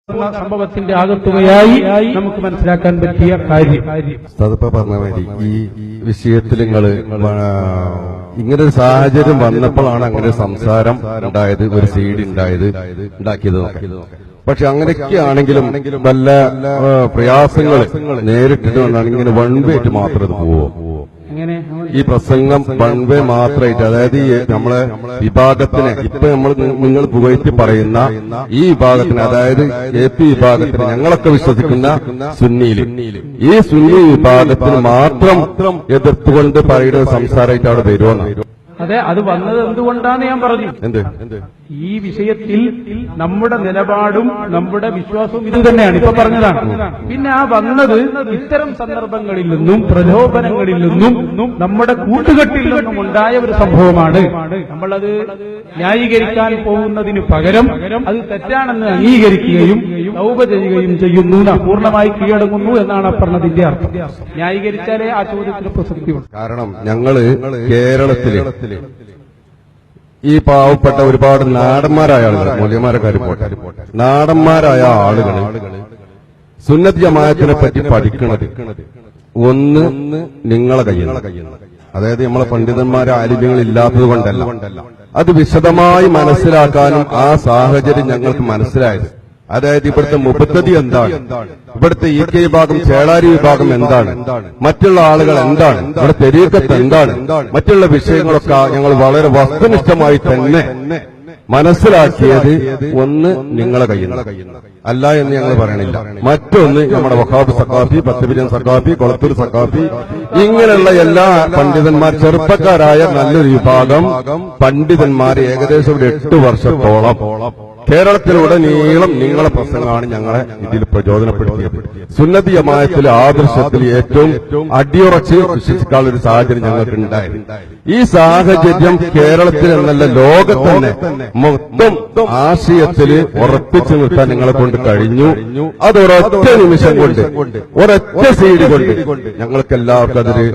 സംഭവത്തിന്റെ ആകത്തുകയായി നമുക്ക് മനസ്സിലാക്കാൻ പറ്റിയ കാര്യം. പറഞ്ഞ മാതിരി ഈ വിഷയത്തിൽ നിങ്ങള് ഇങ്ങനെ ഒരു സാഹചര്യം വന്നപ്പോഴാണ് അങ്ങനെ സംസാരം ഉണ്ടായത്, ഒരു സീഡ് ഉണ്ടാക്കിയത്. പക്ഷെ അങ്ങനെയൊക്കെ ആണെങ്കിലും വല്ല പ്രയാസങ്ങൾ നേരിട്ടിട്ടുകൊണ്ടാണ് ഇങ്ങനെ വൺ വേ ആയിട്ട് മാത്രം ഇത് പോവോ? ഈ പ്രസംഗം വൺ വേ മാത്രമായിട്ട്, അതായത് നമ്മളെ വിഭാഗത്തിന് ഇപ്പൊ നിങ്ങൾ പുകഴ്ത്തി പറയുന്ന ഈ വിഭാഗത്തിന്, അതായത് AP വിഭാഗത്തിന്, ഞങ്ങളൊക്കെ വിശ്വസിക്കുന്ന സുന്നിയിൽ ഈ സുന്നി വിഭാഗത്തിന് മാത്രം എതിർത്തുകൊണ്ട് പറയുന്ന സംസാരമായിട്ട് അവിടെ വരുമെന്ന്. അതെ, അത് വന്നത് എന്തുകൊണ്ടാന്ന് ഞാൻ പറഞ്ഞു. ഈ വിഷയത്തിൽ നമ്മുടെ നിലപാടും നമ്മുടെ വിശ്വാസവും ഇത് തന്നെയാണ്, ഇപ്പൊ പറഞ്ഞതാണ്. പിന്നെ ആ വന്നത് ഇത്തരം സന്ദർഭങ്ങളിൽ നിന്നും പ്രലോഭനങ്ങളിൽ നിന്നും നമ്മുടെ കൂട്ടുകെട്ടിൽ നിന്നും ഉണ്ടായ ഒരു സംഭവമാണ്. നമ്മളത് ന്യായീകരിക്കാൻ പോകുന്നതിന് പകരം അത് തെറ്റാണെന്ന് അംഗീകരിക്കുകയും തൗബ ചെയ്യുകയും ചെയ്യുന്നു, പൂർണ്ണമായി കീഴടങ്ങുന്നു എന്നാണ് പറഞ്ഞതിന്റെ അർത്ഥം. ന്യായീകരിച്ചാലേ ആ ചോദ്യത്തിന് പ്രസക്തിയുള്ളൂ. കാരണം ഞങ്ങള് കേരളത്തില് ഈ പാവപ്പെട്ട ഒരുപാട് നാടന്മാരായ ആളുകൾ, മൂല്യന്മാരെ കാര്യം പോട്ടെ, നാടന്മാരായ ആളുകൾ സുന്നത്ത് ജമാഅത്തിനെ പറ്റി പഠിക്കണത് ഒന്ന് നിങ്ങളെ കയ്യിൽ, അതായത് നമ്മളെ പണ്ഡിതന്മാരെ ആലിമ്യങ്ങൾ ഇല്ലാത്തത് കൊണ്ടല്ല, അത് വിശദമായി മനസ്സിലാക്കാനും ആ സാഹചര്യം ഞങ്ങൾക്ക് മനസ്സിലായത്. അതായത് ഇവിടുത്തെ മുബത്തദി എന്താണ്, ഇവിടുത്തെ EK വിഭാഗം, ചേളാരി വിഭാഗം എന്താണ്, മറ്റുള്ള ആളുകൾ എന്താണ്, ഇവിടെ തെരീക്കത്ത് എന്താണ്, മറ്റുള്ള വിഷയങ്ങളൊക്കെ ഞങ്ങൾ വളരെ വസ്തുനിഷ്ഠമായി തന്നെ മനസ്സിലാക്കിയത് ഒന്ന് നിങ്ങളെ കയ്യിൽ അല്ല എന്ന് ഞങ്ങൾ പറയണില്ല. മറ്റൊന്ന് നമ്മുടെ വഹാബ് സഖാഫി, പത്തബിരിയൻ സഖാഫി, കൊളത്തൂർ സഖാഫി, ഇങ്ങനെയുള്ള എല്ലാ പണ്ഡിതന്മാർ, ചെറുപ്പക്കാരായ നല്ലൊരു വിഭാഗം പണ്ഡിതന്മാർ ഏകദേശം ഒരു 8 വർഷത്തോളം കേരളത്തിലുടനീളം നിങ്ങളെ പ്രസംഗമാണ് ഞങ്ങളെ ഇതിൽ പ്രചോദനപ്പെടുത്തിയത്. സുന്നത്തി ജമാഅത്തിലെ ആദർശത്തിൽ ഏറ്റവും അടിയുറച്ച് വിശ്വസിക്കാനുള്ള ഒരു സാഹചര്യം ഞങ്ങൾക്ക് ഉണ്ടായിരുന്നു. ഈ സാഹചര്യം കേരളത്തിൽ എന്നല്ല ലോകത്തന്നെ മൊത്തം ആശയത്തിൽ ഉറപ്പിച്ചു നിർത്താൻ നിങ്ങളെ കൊണ്ട് കഴിഞ്ഞു. അത് ഒരൊറ്റ നിമിഷം കൊണ്ട്, ഒരൊറ്റ സീഡ് കൊണ്ട് ഞങ്ങൾക്ക് എല്ലാവർക്കും അതൊരു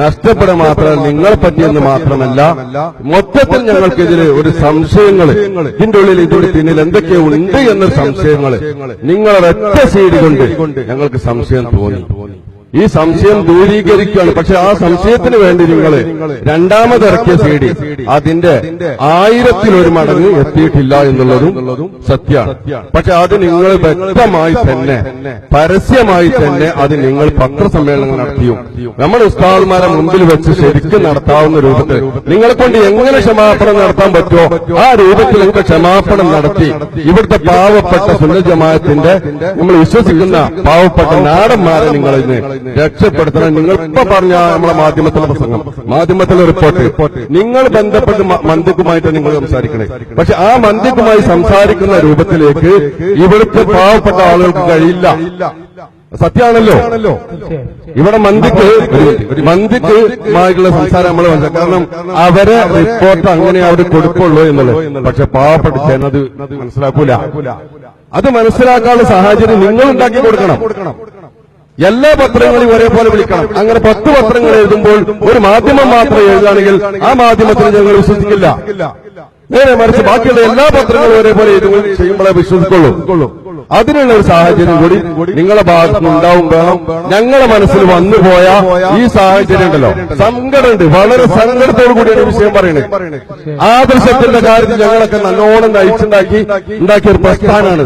നഷ്ടപ്പെടാൻ മാത്രമല്ല, നിങ്ങളെ പറ്റിയെന്ന് മാത്രമല്ല, മൊത്തത്തിൽ ഞങ്ങൾക്കിതിൽ ഒരു സംശയങ്ങൾ, ഇതിന്റെ ഉള്ളിൽ ഇതിന്റെ പിന്നിൽ എന്തൊക്കെയോ ഉണ്ട് എന്ന സംശയങ്ങള് നിങ്ങളൊരൊറ്റ സീഡ് കൊണ്ട് ഞങ്ങൾക്ക് സംശയം തോന്നി. ഈ സംശയം ദൂരീകരിക്കുകയാണ്. പക്ഷെ ആ സംശയത്തിന് വേണ്ടി നിങ്ങൾ രണ്ടാമതിറക്കിയ CD അതിന്റെ 1000-1 മടങ്ങ് എത്തിയിട്ടില്ല എന്നുള്ളതും സത്യമാണ്. പക്ഷെ അത് നിങ്ങൾ വ്യക്തമായി തന്നെ, പരസ്യമായി തന്നെ അത് നിങ്ങൾ പത്രസമ്മേളനങ്ങൾ നടത്തിയും നമ്മുടെ ഉസ്താദുമാരെ മുമ്പിൽ വെച്ച് ശരിക്കും നടത്താവുന്ന രൂപത്തിൽ നിങ്ങളെ കൊണ്ട് എങ്ങനെ ക്ഷമാപണം നടത്താൻ പറ്റുമോ ആ രൂപത്തിൽ നിങ്ങൾക്ക് ക്ഷമാപണം നടത്തി ഇവിടുത്തെ പാവപ്പെട്ട സുന്നത്ത് ജമാഅത്തിന്റെ, നമ്മൾ വിശ്വസിക്കുന്ന പാവപ്പെട്ട നാടന്മാരെ നിങ്ങളിന്ന് രക്ഷപ്പെടുത്തണം. നിങ്ങൾ ഇപ്പൊ പറഞ്ഞ നമ്മളെ മാധ്യമത്തിലെ പ്രസംഗം, മാധ്യമത്തിലെ റിപ്പോർട്ട്, നിങ്ങൾ ബന്ധപ്പെട്ട് മന്ദിക്കുമായിട്ട് നിങ്ങൾ സംസാരിക്കണേ. പക്ഷെ ആ മന്ദിക്കുമായി സംസാരിക്കുന്ന രൂപത്തിലേക്ക് ഇവിടുത്തെ പാവപ്പെട്ട ആളുകൾക്ക് കഴിയില്ല. സത്യമാണല്ലോ. ഇവിടെ മന്ദിക്കുമായിട്ടുള്ള സംസാരം നമ്മൾ മനസ്സിലാക്കാം. കാരണം അവരെ റിപ്പോർട്ട് അങ്ങനെ അവർ കൊടുക്കുള്ളൂ എന്നുള്ളത്. പക്ഷെ പാവപ്പെട്ട ജനത് മനസ്സിലാക്കൂല. അത് മനസ്സിലാക്കാനുള്ള സാഹചര്യം നിങ്ങൾ ഉണ്ടാക്കി കൊടുക്കണം. എല്ലാ പത്രങ്ങളും ഒരേപോലെ വിളിക്കണം. അങ്ങനെ 10 പത്രങ്ങൾ എഴുതുമ്പോൾ ഒരു മാധ്യമം മാത്രം എഴുതുകയാണെങ്കിൽ ആ മാധ്യമത്തിന് ഞങ്ങൾ വിശ്വസിക്കില്ല. നേരെ മറിച്ച് ബാക്കിയുള്ള എല്ലാ പത്രങ്ങളും ഒരേപോലെ ചെയ്യുമ്പോഴേ വിശ്വസിക്കുള്ളൂ. അതിനുള്ള ഒരു സാഹചര്യം കൂടി നിങ്ങളെ ഭാഗത്തുനിന്ന് ഉണ്ടാവും വേണം. ഞങ്ങളെ മനസ്സിൽ വന്നുപോയ ഈ സാഹചര്യം ഉണ്ടല്ലോ, സങ്കടമുണ്ട്. വളരെ സങ്കടത്തോടു കൂടിയാണ് വിഷയം പറയുന്നത്. ആദർശത്തിന്റെ കാര്യത്തിൽ ഞങ്ങളൊക്കെ നല്ലോണം ഉണ്ടാക്കിയ ഒരു പ്രസ്ഥാനമാണ്.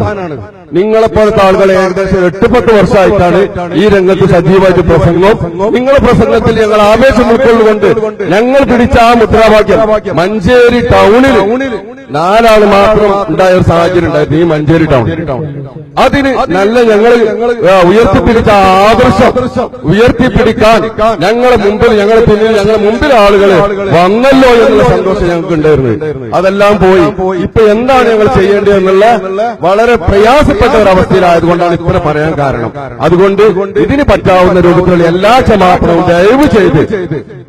നിങ്ങളെപ്പോലത്തെ ആളുകളെ ഏകദേശം 8-10 വർഷമായിട്ടാണ് ഈ രംഗത്ത് സജീവമായിട്ട് പ്രസംഗം. നിങ്ങളെ പ്രസംഗത്തിൽ ഞങ്ങൾ ആവേശം ഉൾക്കൊള്ളുകൊണ്ട് ഞങ്ങൾ പിടിച്ച ആ മുദ്രാവാക്യം മഞ്ചേരി ടൗണിൽ 4 ആള് മാത്രം ഉണ്ടായ ഒരു സാഹചര്യം ഉണ്ടായിരുന്നു. ഈ മഞ്ചേരി ടൗൺ അതിന് നല്ല ഞങ്ങൾ ഉയർത്തിപ്പിടിച്ച ആദർശം ഉയർത്തിപ്പിടിക്കാൻ ഞങ്ങളെ മുമ്പിൽ ആളുകൾ വന്നല്ലോ എന്നുള്ള സന്തോഷം ഞങ്ങൾക്ക് ഉണ്ടായിരുന്നു. അതെല്ലാം പോയി. ഇപ്പൊ എന്താണ് ഞങ്ങൾ ചെയ്യേണ്ടതെന്നുള്ള വളരെ പ്രയാസപ്പെട്ട ഒരവസ്ഥയിലായതുകൊണ്ടാണ് ഇത്ര പറയാൻ കാരണം. അതുകൊണ്ട് ഇതിന് പറ്റാവുന്ന രൂപത്തിലുള്ള എല്ലാ ക്ഷമാപണവും ദയവ് ചെയ്ത്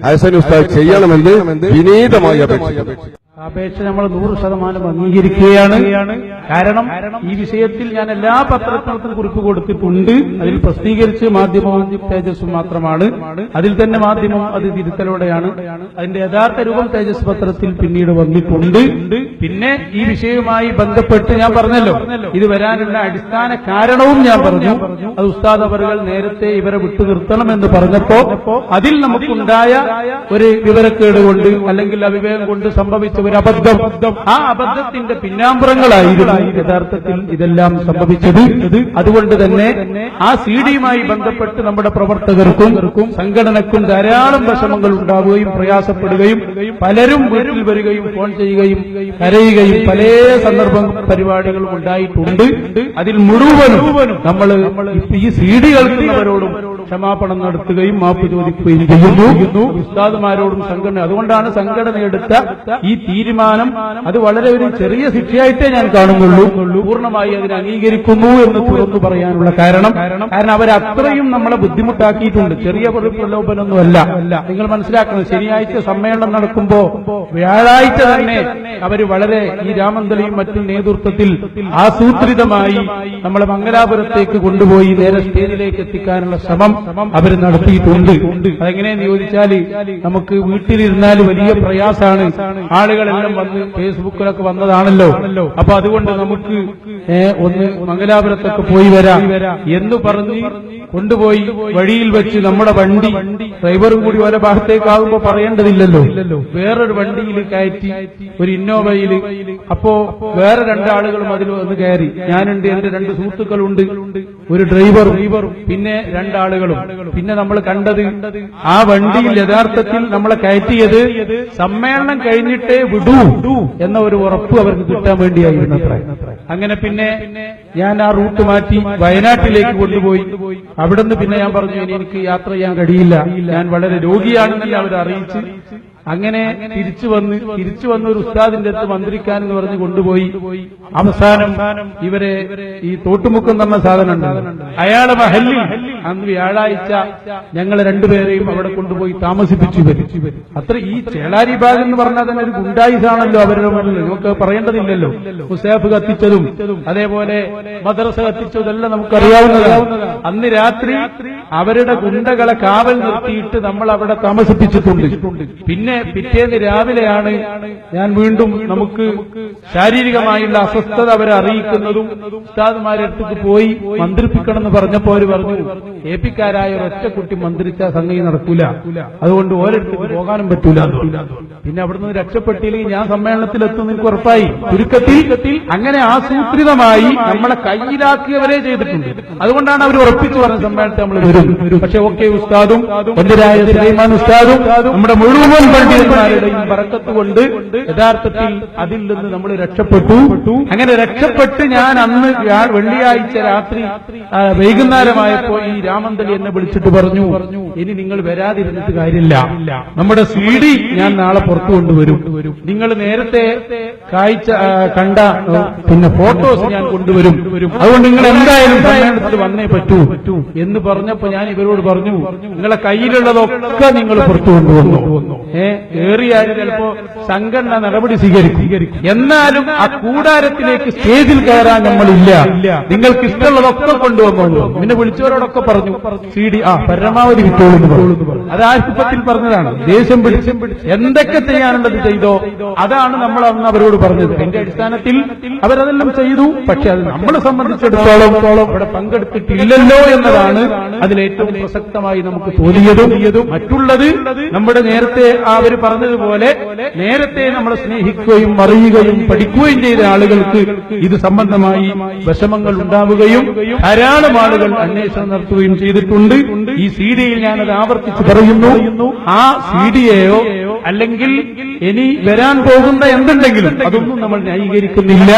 ഹസൻ ഉസ്താദ് ചെയ്യണമെന്ന് വിനീതമായി അപേക്ഷിക്കുന്നു. അപേക്ഷ നമ്മൾ 100% അംഗീകരിക്കുകയാണ്. കാരണം ഈ വിഷയത്തിൽ ഞാൻ എല്ലാ പത്രത്തിനും കുറിപ്പ് കൊടുത്തിട്ടുണ്ട്. അതിൽ പ്രസിദ്ധീകരിച്ച് മാധ്യമവും തേജസ്സും മാത്രമാണ്. അതിൽ തന്നെ മാധ്യമം അത് തിരുത്തലോടെയാണ്. അതിന്റെ യഥാർത്ഥ രൂപം തേജസ് പത്രത്തിൽ പിന്നീട് വന്നിട്ടുണ്ട്. പിന്നെ ഈ വിഷയവുമായി ബന്ധപ്പെട്ട് ഞാൻ പറഞ്ഞല്ലോ, ഇത് വരാനുള്ള അടിസ്ഥാന കാരണവും ഞാൻ പറഞ്ഞു. അത് ഉസ്താദ് അവറുകൾ നേരത്തെ ഇവരെ വിട്ടു നിർത്തണമെന്ന് പറഞ്ഞപ്പോ അതിൽ നമുക്കുണ്ടായ ഒരു വിവരക്കേട് കൊണ്ട് അല്ലെങ്കിൽ അവിവേകം കൊണ്ട് സംഭവിച്ച ഒരു അബദ്ധം, ആ അബദ്ധത്തിന്റെ പിന്നാമ്പുറങ്ങളായിരുന്നു യഥാർത്ഥത്തിൽ ഇതെല്ലാം സംഭവിച്ചത്. അതുകൊണ്ട് തന്നെ ആ സിഡിയുമായി ബന്ധപ്പെട്ട് നമ്മുടെ പ്രവർത്തകർക്കും സംഘടനക്കും ധാരാളം വിഷമങ്ങൾ ഉണ്ടാവുകയും പ്രയാസപ്പെടുകയും പലരും വീട്ടിൽ വരികയും ഫോൺ ചെയ്യുകയും കരയുകയും പല സന്ദർഭ പരിപാടികളും ഉണ്ടായിട്ടുണ്ട്. അതിൽ മുഴുവനും നമ്മൾ ഈ സിഡി കേൾക്കുന്നവരോടും ക്ഷമാപണം നടത്തുകയും മാപ്പ് ചോദിക്കുകയും ചെയ്യുന്നു. ഉസ്താദുമാരോടും സംഘടന. അതുകൊണ്ടാണ് സംഘടന എടുത്ത ഈ തീരുമാനം അത് വളരെ ഒരു ചെറിയ ശിക്ഷയായിട്ടേ ഞാൻ കാണുന്നുള്ളൂ. പൂർണ്ണമായി അതിനെ അംഗീകരിക്കുന്നു എന്ന് തുറന്നു പറയാനുള്ള കാരണം അവരത്രയും നമ്മളെ ബുദ്ധിമുട്ടാക്കിയിട്ടുണ്ട്. ചെറിയ ഒരു പ്രലോഭനമൊന്നുമല്ല. നിങ്ങൾ മനസ്സിലാക്കണം, ശനിയാഴ്ച സമ്മേളനം നടക്കുമ്പോ വ്യാഴാഴ്ച തന്നെ അവര് വളരെ ഈ രാമന്തളിയും മറ്റും നേതൃത്വത്തിൽ ആസൂത്രിതമായി നമ്മളെ മംഗലാപുരത്തേക്ക് കൊണ്ടുപോയി നേരെ സ്റ്റേജിലേക്ക് എത്തിക്കാനുള്ള ശ്രമം അവർ നടത്തിയിട്ടുണ്ട്. അതെങ്ങനെയെന്ന് ചോദിച്ചാൽ നമുക്ക് വീട്ടിലിരുന്നാൽ വലിയ പ്രയാസമാണ്. ആളുകളെല്ലാം വന്ന് ഫേസ്ബുക്കിലൊക്കെ വന്നതാണല്ലോ. അപ്പൊ അതുകൊണ്ട് നമുക്ക് ഒന്ന് മംഗലാപുരത്തൊക്കെ പോയി വരാം എന്ന് പറഞ്ഞ് കൊണ്ടുപോയി വഴിയിൽ വെച്ച് നമ്മുടെ വണ്ടി ഡ്രൈവറും കൂടി ഓരോ ഭാഗത്തേക്കാകുമ്പോ പറയേണ്ടതില്ലല്ലോ, വേറൊരു വണ്ടിയിൽ കയറ്റി ഒരു ഇന്നോവയിൽ. അപ്പോ വേറെ രണ്ടാളുകളും അതിൽ വന്ന് കയറി. ഞാനുണ്ട്, എന്റെ 2 സുഹൃത്തുക്കളുണ്ട്, ഒരു ഡ്രൈവറും പിന്നെ 2 ആളുകളും. പിന്നെ നമ്മൾ കണ്ടത് ആ വണ്ടിയിൽ യഥാർത്ഥത്തിൽ നമ്മളെ കയറ്റിയത് സമ്മേളനം കഴിഞ്ഞിട്ടേ വിടൂ എന്ന ഒരു ഉറപ്പ് അവർക്ക് കിട്ടാൻ വേണ്ടിയായിരുന്നു അത്ര. അങ്ങനെ പിന്നെ ഞാൻ ആ റൂട്ട് മാറ്റി വയനാട്ടിലേക്ക് കൊണ്ടുപോയി. അവിടുന്ന് പിന്നെ ഞാൻ പറഞ്ഞു, എനിക്ക് യാത്ര ചെയ്യാൻ കഴിയില്ല, ഞാൻ വളരെ രോഗിയാണെന്നല്ല അവർ അറിയിച്ച്. അങ്ങനെ തിരിച്ചു വന്ന് ഒരു ഉസ്താദിന്റെ അടുത്ത് മന്ത്രിക്കാനെന്ന് പറഞ്ഞ് കൊണ്ടുപോയി. അവസാനം ഇവരെ ഈ തോട്ടുമുക്കം തന്ന സാധനം അയാളെ മഹല്ലിൽ അന്ന് വ്യാഴാഴ്ച ഞങ്ങൾ 2 പേരെയും അവിടെ കൊണ്ടുപോയി താമസിപ്പിച്ചു വരും. അത്ര ഈ ചേളാരി ഭാഗം എന്ന് പറഞ്ഞാൽ തന്നെ ഒരു ഗുണ്ടായിസാണല്ലോ അവരുടെ മുന്നിൽ. നമുക്ക് പറയേണ്ടതില്ലല്ലോ. മുസാഫ് കത്തിച്ചതും അതേപോലെ മദ്രസ കത്തിച്ചതെല്ലാം നമുക്കറിയാവുന്നതാണ്. അന്ന് രാത്രി അവരുടെ ഗുണ്ടകളെ കാവൽ നിർത്തിയിട്ട് നമ്മൾ അവിടെ താമസിപ്പിച്ചിട്ടുണ്ട്. പിന്നെ പിറ്റേന്ന് രാവിലെയാണ് ഞാൻ വീണ്ടും നമുക്ക് ശാരീരികമായുള്ള അസ്വസ്ഥത അവരെ അറിയിക്കുന്നതും ഉസ്താദുമാരുടെ അടുത്തേക്ക് പോയി മന്ത്രിപ്പിക്കണമെന്ന് പറഞ്ഞപ്പോ അവര് പറഞ്ഞു, ഏപ്പിക്കാരായ ഒരൊറ്റ കുട്ടി മന്ത്രിച്ച സംഗതി നടക്കൂല, അതുകൊണ്ട് ഓരോരുത്തർക്ക് പോകാനും പറ്റൂല. പിന്നെ അവിടുന്ന് രക്ഷപ്പെട്ടില്ലെങ്കിൽ ഞാൻ സമ്മേളനത്തിലെത്തും എനിക്ക് ഉറപ്പായി. ചുരുക്കത്തിൽ അങ്ങനെ ആസൂത്രിതമായി നമ്മളെ കയ്യിലാക്കിയവരെ ചെയ്തിട്ടുണ്ട്. അതുകൊണ്ടാണ് അവർ ഉറപ്പിച്ചു പറഞ്ഞ സമ്മേളനത്തിൽ നമ്മൾ വരും. പക്ഷെ ഓക്കെ ഉസ്താദും ഒന്നരായ സുലൈമാൻ ഉസ്താദും നമ്മുടെ മുഴുവൻ പണ്ഡിതന്മാരുടെയും ബറക്കത്ത് കൊണ്ട് യഥാർത്ഥത്തിൽ അതിൽ നിന്ന് നമ്മൾ രക്ഷപ്പെട്ടു. അങ്ങനെ രക്ഷപ്പെട്ട് ഞാൻ അന്ന് വെള്ളിയാഴ്ച രാത്രി വൈകുന്നേരമായപ്പോ ഈ രാമന്തളി എന്നെ വിളിച്ചിട്ട് പറഞ്ഞു, ഇനി നിങ്ങൾ വരാതിരുന്നിട്ട് കാര്യമില്ല, നമ്മുടെ സിഡി ഞാൻ നാളെ പുറത്തു കൊണ്ടുവരും, നിങ്ങൾ നേരത്തെ കാഴ്ച കണ്ട പിന്നെ ഫോട്ടോസ് ഞാൻ കൊണ്ടുവരും, അതുകൊണ്ട് നിങ്ങൾ എന്തായാലും സമ്മേളനത്തിൽ വന്നേ പറ്റൂ എന്ന് പറഞ്ഞപ്പോ ഞാൻ ഇവരോട് പറഞ്ഞു, നിങ്ങളെ കയ്യിലുള്ളതൊക്കെ നിങ്ങൾ പുറത്തു കൊണ്ടുവന്നു. ഏറിയാലും ചിലപ്പോ സംഘടന നടപടി സ്വീകരിക്കും. എന്നാലും ആ കൂടാരത്തിലേക്ക് സ്റ്റേജിൽ കയറാൻ നമ്മളില്ല, നിങ്ങൾക്ക് ഇഷ്ടമുള്ളതൊക്കെ കൊണ്ടുവന്നോളൂ. പിന്നെ വിളിച്ചവരോടൊക്കെ പറഞ്ഞു സിഡി പരമാവധി വിട്ടോളൂ. അത് ആശുപത്രിയിൽ പറഞ്ഞതാണ്. ദേഷ്യം പിടിച്ച് എന്തൊക്കെ ചെയ്യാനുള്ളത് ചെയ്തോ, അതാണ് നമ്മൾ അന്ന് അവരോട് പറഞ്ഞത്. എന്റെ അടിസ്ഥാനത്തിൽ അവരതെല്ലാം ചെയ്തു. പക്ഷെ അത് നമ്മളെ സംബന്ധിച്ചിടത്തോളം അവിടെ പങ്കെടുത്തിട്ടില്ലല്ലോ എന്നതാണ് അതിലേറ്റവും പ്രസക്തമായി നമുക്ക് തോന്നിയതും. മറ്റുള്ളത് നമ്മുടെ നേരത്തെ അവർ പറഞ്ഞതുപോലെ നേരത്തെ നമ്മളെ സ്നേഹിക്കുകയും അറിയുകയും പഠിക്കുകയും ചെയ്ത ആളുകൾക്ക് ഇത് സംബന്ധമായി വിഷമങ്ങൾ ഉണ്ടാവുകയും ധാരാളം ആളുകൾ അന്വേഷണം നടത്തുകയും ചെയ്തിട്ടുണ്ട്. ഈ സിഡിയിൽ ഞാനത് ആവർത്തിച്ച് പറയുന്നു, ആ സിഡിയെയോ അല്ലെങ്കിൽ ഇനി വരാൻ പോകുന്ന എന്തുണ്ടെങ്കിലും അതൊന്നും നമ്മൾ ന്യായീകരിക്കുന്നില്ല.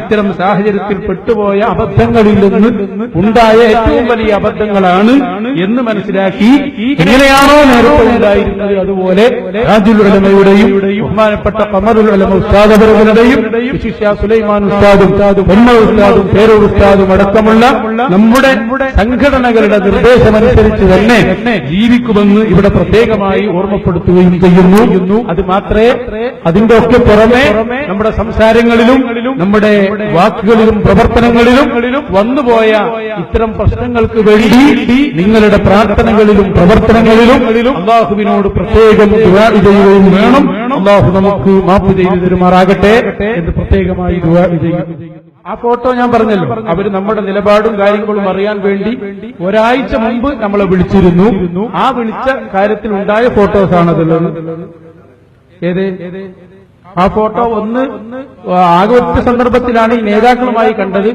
ഇത്തരം സാഹചര്യത്തിൽ പെട്ടുപോയ അബദ്ധങ്ങളിൽ നിന്ന് ഉണ്ടായ ഏറ്റവും വലിയ അബദ്ധങ്ങളാണ് എന്ന് മനസ്സിലാക്കി എങ്ങനെയാണോ നേരത്തെ ഉണ്ടായിരുന്നത് അതുപോലെ താജുൽ ഉലമയുടെയും ബഹുമാനപ്പെട്ട ഖമറുൽ ഉലമ ഉസ്താദ് അവരുടെയും വിശിഷ്യ സുലൈമാൻ ഉസ്താദും പൊന്നൂർ ഉസ്താദും പേരൂർ ഉസ്താദും അടക്കമുള്ള നമ്മുടെ സംഘടനകളുടെ നിർദ്ദേശമനുസരിച്ച് തന്നെ ജീവിക്കുമെന്ന് ഇവിടെ പ്രത്യേകമായി ഓർമ്മപ്പെടുത്തുകയും ചെയ്യുന്നു. ചെയ്യുന്നു. അത് മാത്രമേ അതിന്റെ ഒക്കെ പുറമെ നമ്മുടെ സംസാരങ്ങളിലും നമ്മുടെ വാക്കുകളിലും പ്രവർത്തനങ്ങളിലും വന്നുപോയ ഇത്തരം പ്രശ്നങ്ങൾക്ക് വേണ്ടി നിങ്ങളുടെ പ്രാർത്ഥനകളിലും പ്രവർത്തനങ്ങളിലും അള്ളാഹുവിനോട് പ്രത്യേകം ദുആ ചെയ്യുകയും വേണം. അള്ളാഹു നമുക്ക് മാപ്പ് ചെയ്തു തരുമാറാകട്ടെ എന്ന് പ്രത്യേകമായി ദുആ ചെയ്യുന്നു. ആ ഫോട്ടോ ഞാൻ പറഞ്ഞല്ലോ, അവര് നമ്മുടെ നിലപാടും കാര്യങ്ങളും അറിയാൻ വേണ്ടി ഒരാഴ്ച മുമ്പ് നമ്മളെ വിളിച്ചിരുന്നു. ആ വിളിച്ച കാര്യത്തിൽ ഉണ്ടായ ഫോട്ടോസാണതുള്ളത്. ഏത് ആ ഫോട്ടോ ഒന്ന് ആകെ ഒറ്റ സന്ദർഭത്തിലാണ് ഈ നേതാക്കളുമായി കണ്ടത്.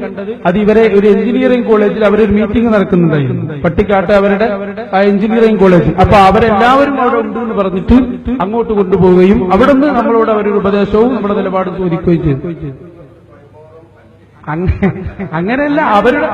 അത് ഇവരെ ഒരു എഞ്ചിനീയറിംഗ് കോളേജിൽ അവരൊരു മീറ്റിംഗ് നടക്കുന്നുണ്ടായിരുന്നു, പട്ടിക്കാട്ട് അവരുടെ ആ എഞ്ചിനീയറിംഗ് കോളേജ്. അപ്പൊ അവരെല്ലാവരും അവിടെ ഉണ്ട് എന്ന് പറഞ്ഞിട്ട് അങ്ങോട്ട് കൊണ്ടുപോവുകയും അവിടെ നിന്ന് നമ്മളോട് അവരൊരു ഉപദേശവും നമ്മുടെ നിലപാടും ചോദിക്കുകയും ചെയ്തു. അങ്ങനെയല്ല, അവരുടെ